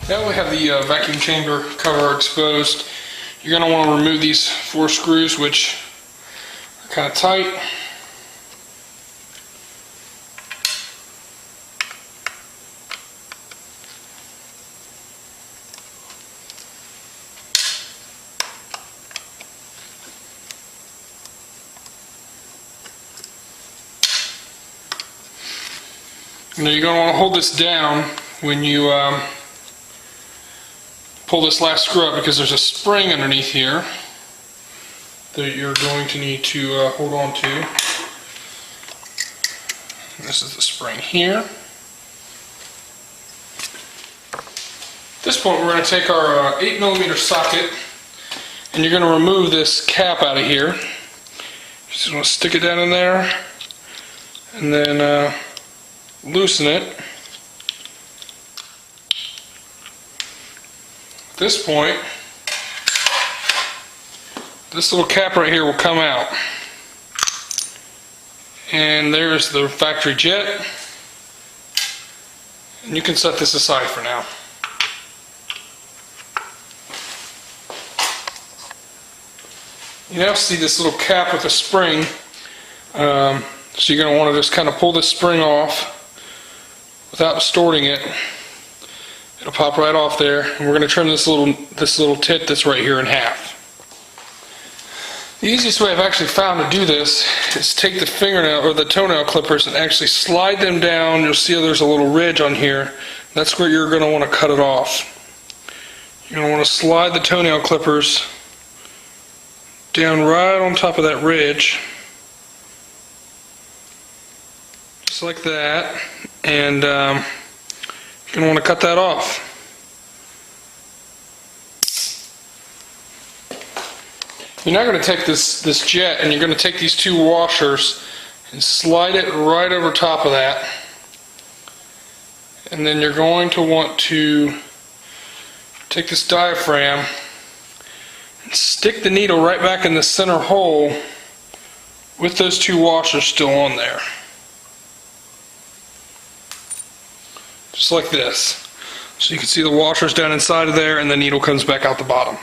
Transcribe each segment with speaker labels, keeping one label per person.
Speaker 1: Now we have the vacuum chamber cover exposed. You're going to want to remove these 4 screws, which are kind of tight. Now you're going to want to hold this down when you pull this last screw up, because there's a spring underneath here that you're going to need to hold on to. This is the spring here. At this point we're going to take our 8mm socket and you're going to remove this cap out of here. Just want to stick it down in there and then loosen it. At this point, this little cap right here will come out. And there's the factory jet. And you can set this aside for now. You now see this little cap with a spring. So you're going to want to just kind of pull this spring off without distorting it. It'll pop right off there, and we're going to trim this little tit that's right here in half. The easiest way I've actually found to do this is take the fingernail or the toenail clippers and actually slide them down. You'll see there's a little ridge on here. That's where you're going to want to cut it off. You're going to want to slide the toenail clippers down right on top of that ridge, just like that, and you're going to want to cut that off. You're now going to take this jet and you're going to take these 2 washers and slide it right over top of that, and then you're going to want to take this diaphragm and stick the needle right back in the center hole with those 2 washers still on there. Just like this. So you can see the washers down inside of there and the needle comes back out the bottom.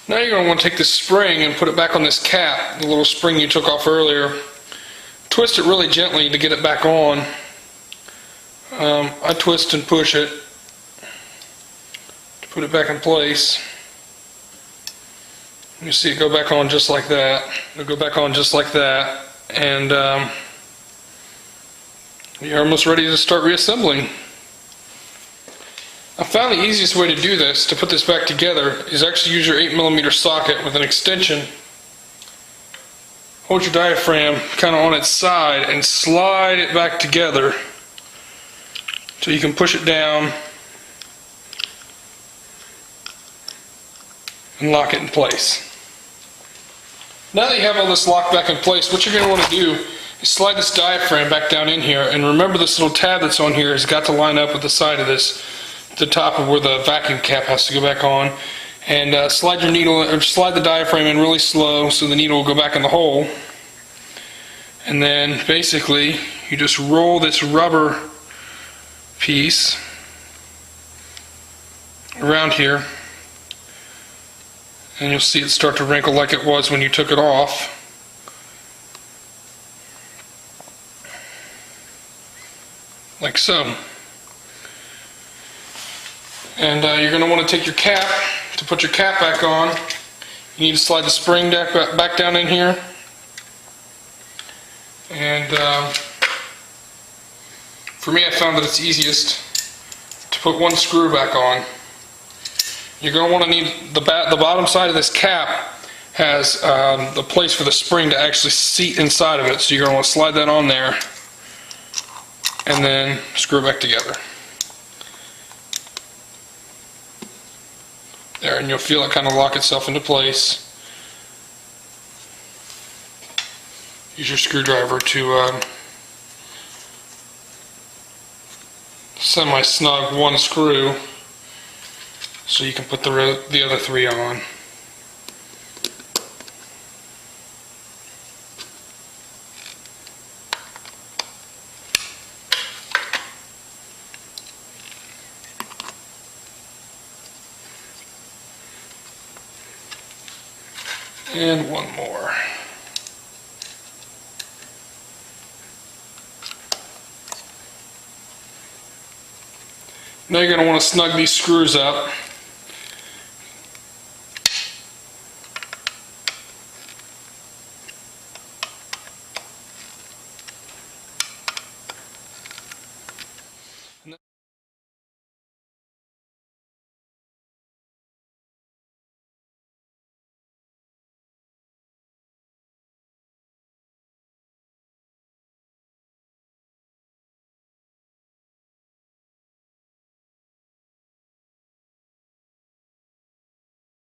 Speaker 1: Now you're going to want to take this spring and put it back on this cap, the little spring you took off earlier. Twist it really gently to get it back on. I twist and push it to put it back in place. You see it go back on just like that. It'll go back on just like that, and you're almost ready to start reassembling. I found the easiest way to do this, to put this back together, is actually use your 8mm socket with an extension. Hold your diaphragm kind of on its side and slide it back together so you can push it down and lock it in place. Now that you have all this locked back in place, what you're going to want to do is slide this diaphragm back down in here, and remember this little tab that's on here has got to line up with the side of this, the top of where the vacuum cap has to go back on, and slide your needle, or slide the diaphragm in really slow so the needle will go back in the hole, and then basically you just roll this rubber piece around here, and you'll see it start to wrinkle like it was when you took it off. Like so. And you're going to want to take your cap, to put your cap back on, you need to slide the spring back down in here. And for me, I found that it's easiest to put 1 screw back on. You're going to want to need the bottom side of this cap has the place for the spring to actually seat inside of it, so you're going to want to slide that on there and then screw it back together. There, and you'll feel it kind of lock itself into place. Use your screwdriver to semi-snug 1 screw so you can put the other 3 on. And one more. Now you're going to want to snug these screws up.